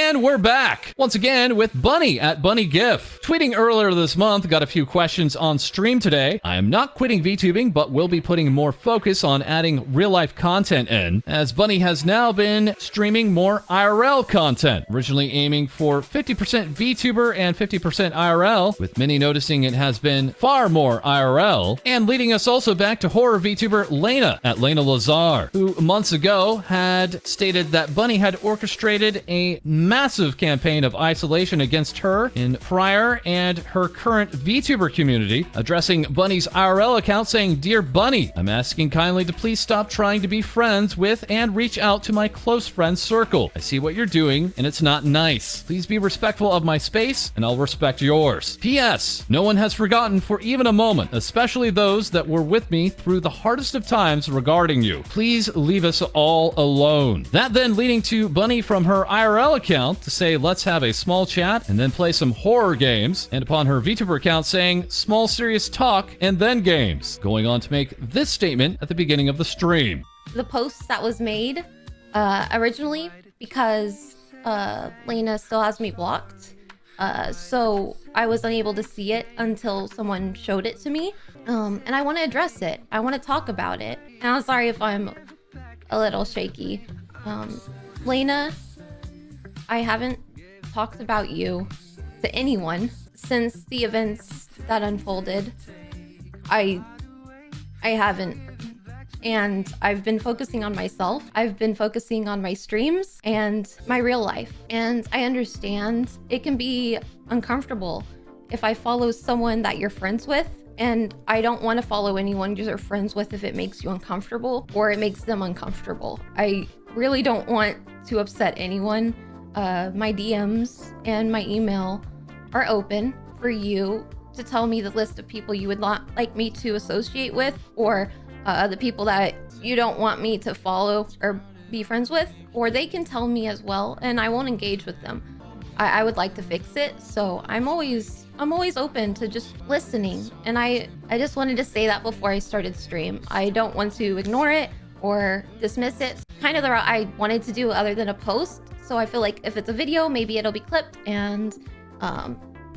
And we're back, once again with Bunny at BunnyGif. Tweeting earlier this month, got a few questions on stream today. I am not quitting VTubing, but will be putting more focus on adding real-life content in, as Bunny has now been streaming more IRL content, originally aiming for 50% VTuber and 50% IRL, with many noticing it has been far more IRL, and leading us also back to horror VTuber Leyna at LaynaLazar, who months ago had stated that Bunny had orchestrated a massive campaign of isolation against her in prior and her current VTuber community, addressing Bunny's IRL account saying, "Dear Bunny, I'm asking kindly to please stop trying to be friends with and reach out to my close friend circle. I see what you're doing and it's not nice. Please be respectful of my space and I'll respect yours. P.S. No one has forgotten for even a moment, especially those that were with me through the hardest of times regarding you. Please leave us all alone." That then leading to Bunny from her IRL account to say, "Let's have a small chat and then play some horror games," and upon her VTuber account saying, "Small serious talk and then games," going on to make this statement at the beginning of the stream. The post that was made originally, because Leyna still has me blocked, so I was unable to see it until someone showed it to me, and I want to address it. I want to talk about it, and I'm sorry if I'm a little shaky. Leyna, I haven't talked about you to anyone since the events that unfolded. I haven't. And I've been focusing on myself. I've been focusing on my streams and my real life. And I understand it can be uncomfortable if I follow someone that you're friends with, and I don't want to follow anyone you're friends with if it makes you uncomfortable or it makes them uncomfortable. I really don't want to upset anyone. My DMs and my email are open for you to tell me the list of people you would not like me to associate with, or the people that you don't want me to follow or be friends with, or they can tell me as well, and I won't engage with them. I would like to fix it, so I'm always open to just listening, and I just wanted to say that before I started stream. I don't want to ignore it or dismiss it. Kind of the route I wanted to do other than a post, so I feel like if it's a video, maybe it'll be clipped, and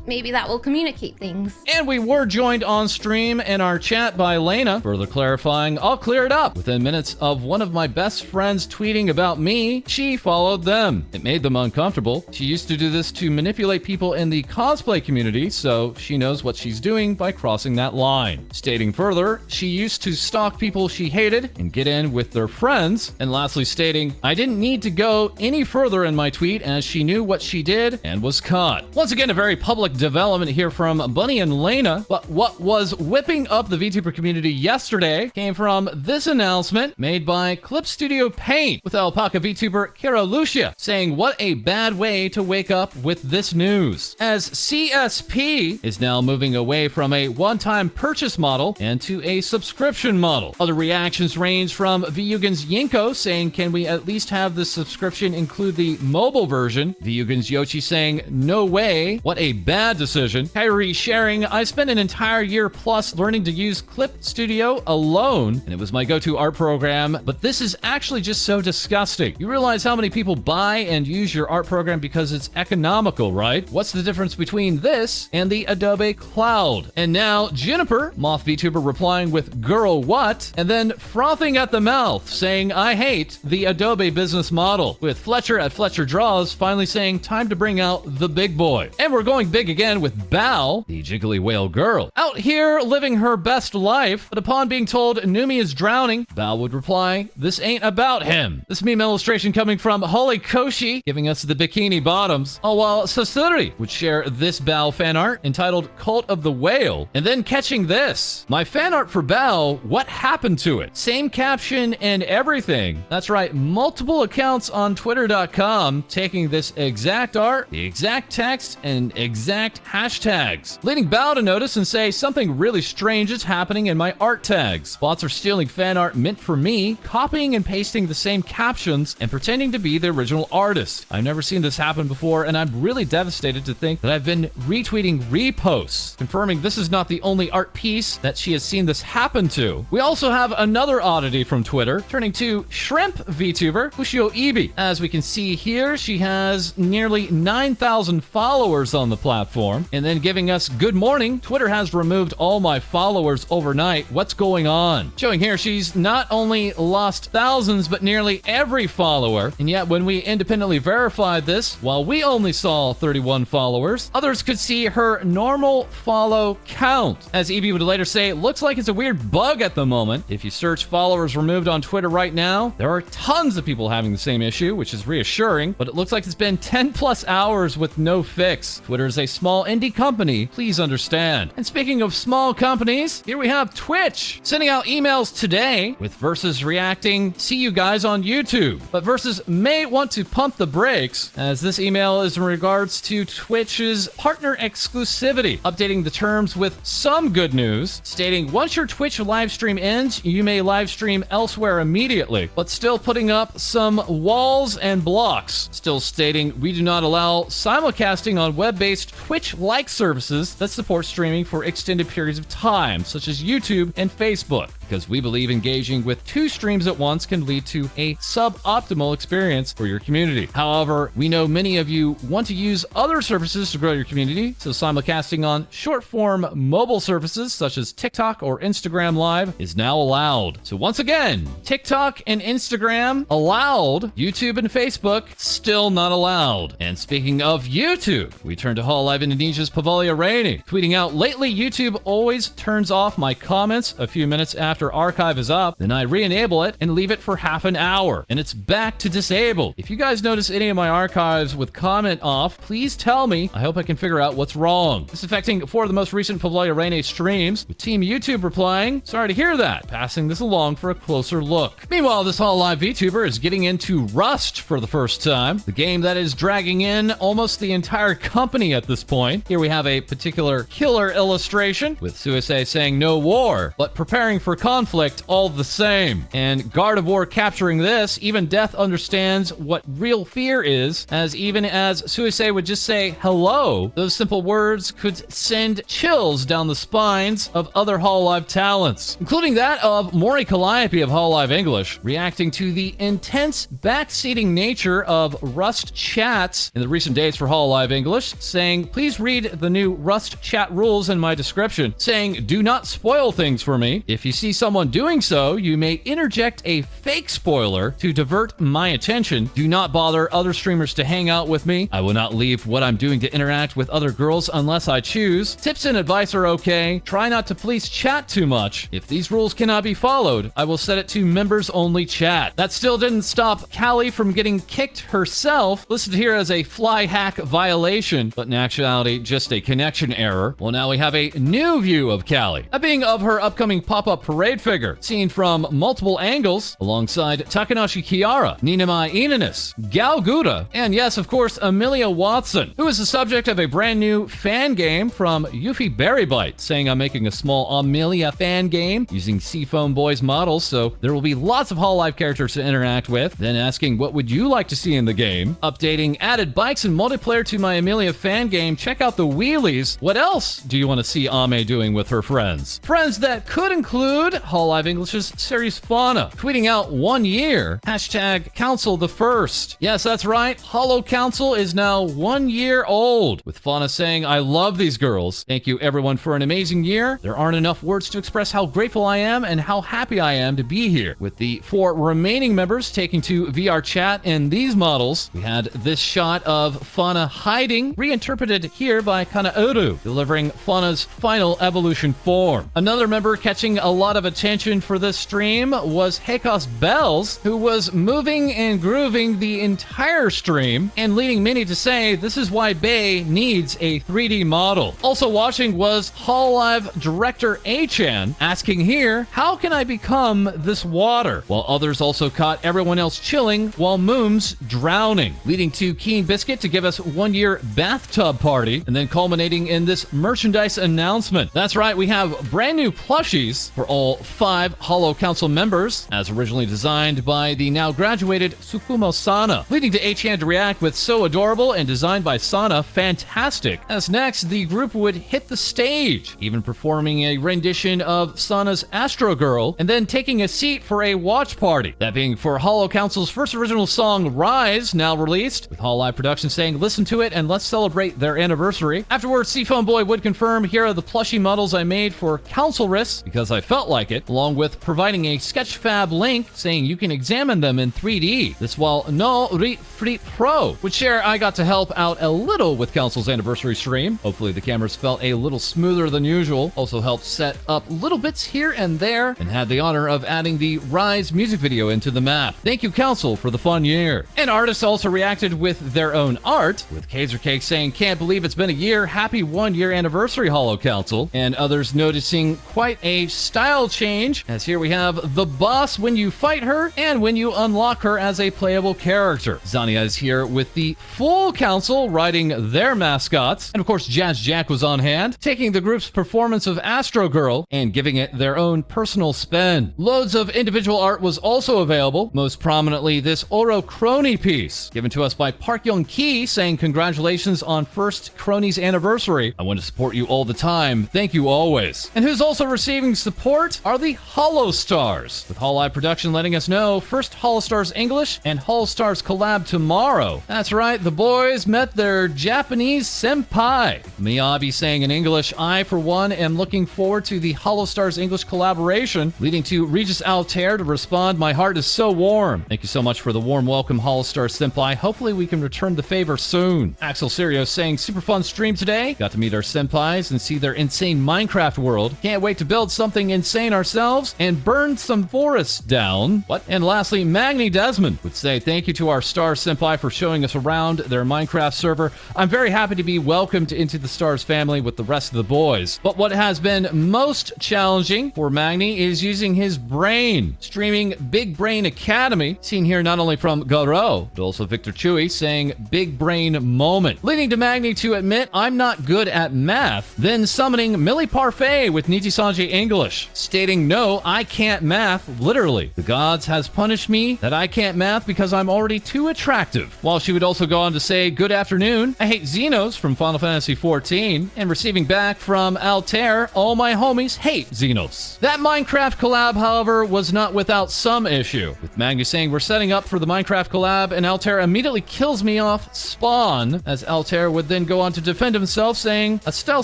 maybe that will communicate things. And we were joined on stream in our chat by Leyna, further clarifying, "I'll clear it up. Within minutes of one of my best friends tweeting about me, she followed them. It made them uncomfortable. She used to do this to manipulate people in the cosplay community, so she knows what she's doing by crossing that line." Stating further, she used to stalk people she hated and get in with their friends. And lastly stating, "I didn't need to go any further in my tweet as she knew what she did and was caught." Once again, a very public development here from Bunny and Leyna, but what was whipping up the VTuber community yesterday came from this announcement made by Clip Studio Paint, with Alpaca VTuber Kara Lucia saying, "What a bad way to wake up with this news," as CSP is now moving away from a one-time purchase model and to a subscription model. Other reactions range from Vyugan's Yinko saying, "Can we at least have the subscription include the mobile version?" Vyugan's Yoshi saying, "No way, what a bad decision." Kyrie sharing, "I spent an entire year plus learning to use Clip Studio alone, and it was my go-to art program, but this is actually just so disgusting. You realize how many people buy and use your art program because it's economical, right? What's the difference between this and the Adobe Cloud?" And now Juniper, Moth VTuber, replying with, "Girl, what?" And then frothing at the mouth saying, "I hate the Adobe business model," with Fletcher at Fletcher Draws finally saying, "Time to bring out the big boy." And we're going big again with Bao, the jiggly whale girl, out here living her best life, but upon being told Numi is drowning, Bao would reply, "This ain't about him." This meme illustration coming from Holy Koshi, giving us the bikini bottoms, all while Sasuri would share this Bao fan art entitled Cult of the Whale, and then catching this, "My fan art for Bao, what happened to it?" Same caption and everything. That's right, multiple accounts on Twitter.com taking this exact art, the exact text, and exact exact hashtags, leading Bao to notice and say something really strange is happening in my art tags. Bots are stealing fan art meant for me, copying and pasting the same captions, and pretending to be the original artist. I've never seen this happen before, and I'm really devastated to think that I've been retweeting reposts, confirming this is not the only art piece that she has seen this happen to. We also have another oddity from Twitter, turning to Shrimp VTuber Fushio Ibi. As we can see here, she has nearly 9,000 followers on the platform, and then giving us good morning, Twitter has removed all my followers overnight. What's going on? Showing here she's not only lost thousands, but nearly every follower, and yet when we independently verified this, while we only saw 31 followers, others could see her normal follow count. As Evie would later say, it looks like it's a weird bug at the moment. If you search followers removed on Twitter right now, there are tons of people having the same issue, which is reassuring, but it looks like it's been 10 plus hours with no fix. Twitter is a small indie company, please understand. And speaking of small companies, here we have Twitch sending out emails today with Versus reacting, see you guys on YouTube. But Versus may want to pump the brakes, as this email is in regards to Twitch's partner exclusivity, updating the terms with some good news, stating once your Twitch live stream ends, you may live stream elsewhere immediately, but still putting up some walls and blocks, still stating we do not allow simulcasting on web-based Twitch-like services that support streaming for extended periods of time, such as YouTube and Facebook, because we believe engaging with two streams at once can lead to a suboptimal experience for your community. However, we know many of you want to use other services to grow your community, so simulcasting on short-form mobile services such as TikTok or Instagram Live is now allowed. So once again, TikTok and Instagram allowed, YouTube and Facebook still not allowed. And speaking of YouTube, we turn to Hololive Indonesia's Pavolia Reine, tweeting out, lately YouTube always turns off my comments a few minutes after archive is up, then I re-enable it and leave it for half an hour, and it's back to disabled. If you guys notice any of my archives with comment off, please tell me. I hope I can figure out what's wrong. This is affecting 4 of the most recent Pavolia Reine streams, with Team YouTube replying, sorry to hear that, passing this along for a closer look. Meanwhile, this Hololive VTuber is getting into Rust for the first time, the game that is dragging in almost the entire company at this point. Here we have a particular killer illustration, with Suisei saying no war, but preparing for conflict all the same. And God of War capturing this, even death understands what real fear is, as even as Suisei would just say hello, those simple words could send chills down the spines of other Hololive talents, including that of Mori Calliope of Hololive English, reacting to the intense backseating nature of Rust chats in the recent days for Hololive English, saying, please read the new Rust chat rules in my description, saying, do not spoil things for me. If you see someone doing so, you may interject a fake spoiler to divert my attention. Do not bother other streamers to hang out with me. I will not leave what I'm doing to interact with other girls unless I choose. Tips and advice are okay. Try not to police chat too much. If these rules cannot be followed, I will set it to members only chat. That still didn't stop Callie from getting kicked herself, listed here as a fly hack violation, but in actuality just a connection error. Well, now we have a new view of Callie, that being of her upcoming pop-up parade figure, seen from multiple angles alongside Takanashi Kiara, Ninamai Inanis, Gal Gouda, and yes, of course, Amelia Watson, who is the subject of a brand new fan game from Yuffie Berrybite, saying I'm making a small Amelia fan game using Seafoam Boys models, so there will be lots of Hololive characters to interact with, then asking what would you like to see in the game, updating added bikes and multiplayer to my Amelia fan game, check out the wheelies, what else do you want to see Ame doing with her friends? Friends that could include Hololive English's series Fauna, tweeting out 1 year, hashtag Council the First. Yes, that's right, HoloCouncil is now 1 year old, with Fauna saying, I love these girls. Thank you everyone for an amazing year. There aren't enough words to express how grateful I am and how happy I am to be here. With the 4 remaining members taking to VR chat in these models, we had this shot of Fauna hiding, reinterpreted here by Kanaeru, delivering Fauna's final evolution form. Another member catching a lot of attention for this stream was Hekos Bells, who was moving and grooving the entire stream and leading many to say this is why Bae needs a 3D model. Also watching was Hololive director A-chan asking here, how can I become this water? While others also caught everyone else chilling while Moom's drowning, leading to Keen Biscuit to give us 1 year bathtub party, and then culminating in this merchandise announcement. That's right, we have brand new plushies for all 5 HoloCouncil members, as originally designed by the now graduated Tsukumo Sana, leading to A-chan to react with so adorable and designed by Sana, fantastic. As next, the group would hit the stage, even performing a rendition of Sana's Astro Girl, and then taking a seat for a watch party. That being for HoloCouncil's first original song, Rise, now released, with Hololive Productions saying, listen to it and let's celebrate their anniversary. Afterwards, Seafoam Boy would confirm, here are the plushie models I made for Council Risks, because I felt like it, along with providing a Sketchfab link saying you can examine them in 3D. This while No Ri Free Pro would share I got to help out a little with Council's anniversary stream. Hopefully the cameras felt a little smoother than usual. Also helped set up little bits here and there, and had the honor of adding the Rise music video into the map. Thank you, Council, for the fun year. And artists also reacted with their own art, with Kaiser Cake saying, can't believe it's been a year, happy 1 year anniversary HoloCouncil, and others noticing quite a style change, as here we have the boss when you fight her and when you unlock her as a playable character. Zania is here with the full council riding their mascots, and of course Jazz Jack was on hand, taking the group's performance of Astro Girl and giving it their own personal spin. Loads of individual art was also available, most prominently this Oro Crony piece, given to us by Park Young Ki, saying congratulations on first Crony's anniversary. I want to support you all the time. Thank you always. And who's also receiving support are the HoloStars, with Hololive Production letting us know first HoloStars English and HoloStars collab tomorrow. That's right, the boys met their Japanese senpai. Miyabi saying in English, I for one am looking forward to the HoloStars English collaboration, leading to Regis Altare to respond, my heart is so warm. Thank you so much for the warm welcome, HoloStars senpai. Hopefully we can return the favor soon. Axel Serio saying super fun stream today. Got to meet our senpais and see their insane Minecraft world. Can't wait to build something insane ourselves and burn some forests down. What? And lastly, Magni Dezmond would say thank you to our Star senpai for showing us around their Minecraft server. I'm very happy to be welcomed into the Stars family with the rest of the boys. But what has been most challenging for Magni is using his brain, streaming Big Brain Academy, seen here not only from Garo, but also Victor Chewy saying big brain moment, leading to Magni to admit I'm not good at math, then summoning Millie Parfait with Nijisanji English, stating no, I can't math, literally. The gods has punished me that I can't math because I'm already too attractive. While she would also go on to say, good afternoon, I hate Xenos from Final Fantasy XIV, and receiving back from Altare, all my homies hate Xenos. That Minecraft collab, however, was not without some issue, with Magni saying we're setting up for the Minecraft collab, and Altare immediately kills me off spawn, as Altare would then go on to defend himself, saying, Estelle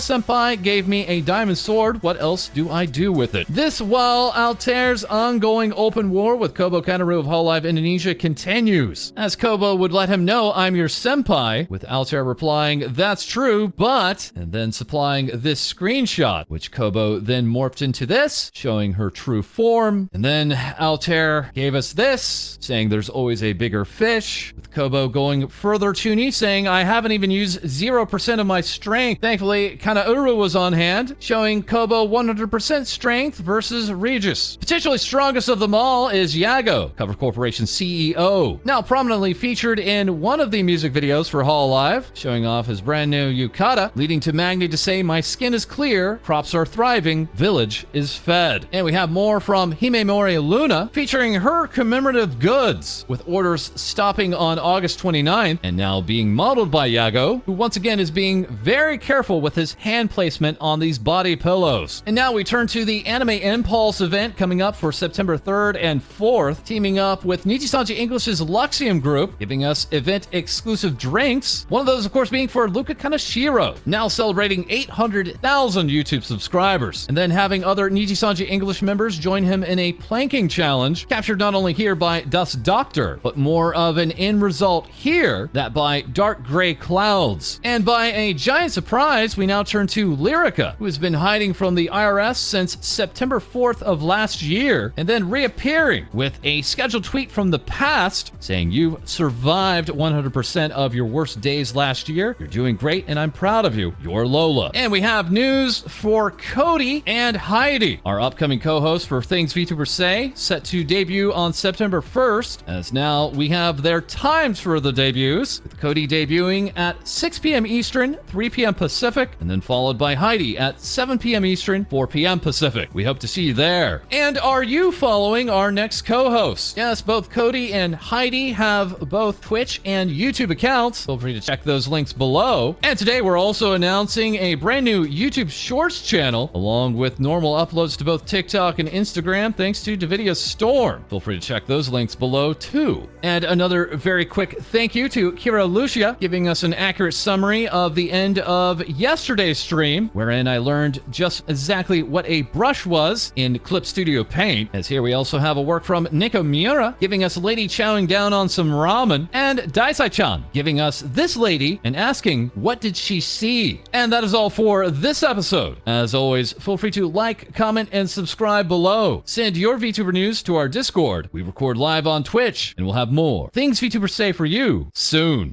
Senpai gave me a diamond sword, what else do I do with it? This while Altare's ongoing open war with Kobo Kanaeru of Hololive Indonesia continues, as Kobo would let him know I'm your senpai, with Altair replying, that's true, but, and then supplying this screenshot, which Kobo then morphed into this, showing her true form, and then Altair gave us this, saying there's always a bigger fish, with Kobo going further toony, saying I haven't even used 0% of my strength. Thankfully, Kanaeru was on hand, showing Kobo 100% strength versus Regis. Potentially strongest of them all is YAGOO, Cover Corporation CEO, now prominently featured in one of the music videos for Hololive, showing off his brand new yukata, leading to Magni to say my skin is clear, crops are thriving, village is fed. And we have more from Himemori Luna, featuring her commemorative goods, with orders stopping on August 29th, and now being modeled by YAGOO, who once again is being very careful with his hand placement on these body pillows. And now we turn to the Anime Impulse event coming up for September 3rd and 4th, teaming up with Nijisanji English's Luxium group, giving us event-exclusive drinks. One of those, of course, being for Luca Kaneshiro, now celebrating 800,000 YouTube subscribers, and then having other Nijisanji English members join him in a planking challenge, captured not only here by Das Doctor, but more of an end result here, that by Dark Gray Clouds. And by a giant surprise, we now turn to Lyrica, who has been hiding from the IRS since September September 4th of last year, and then reappearing with a scheduled tweet from the past saying you've survived 100% of your worst days last year. You're doing great, and I'm proud of you. You're Lola. And we have news for Cody and Heidi, our upcoming co-hosts for Things VTubers Say, set to debut on September 1st, as now we have their times for the debuts, with Cody debuting at 6 p.m. Eastern, 3 p.m. Pacific, and then followed by Heidi at 7 p.m. Eastern, 4 p.m. Pacific. We hope to see you there. And are you following our next co-hosts? Yes, both Cody and Heidi have both Twitch and YouTube accounts. Feel free to check those links below. And today we're also announcing a brand new YouTube Shorts channel, along with normal uploads to both TikTok and Instagram, thanks to Davidia Storm. Feel free to check those links below too. And another very quick thank you to Kira Lucia, giving us an accurate summary of the end of yesterday's stream, wherein I learned just exactly what a brush was in Clip Studio Paint. As here we also have a work from Nico Miura, giving us a lady chowing down on some ramen, and Daisai-chan giving us this lady and asking, what did she see? And that is all for this episode. As always, feel free to like, comment, and subscribe below. Send your VTuber news to our Discord. We record live on Twitch, and we'll have more Things VTubers Say for you soon.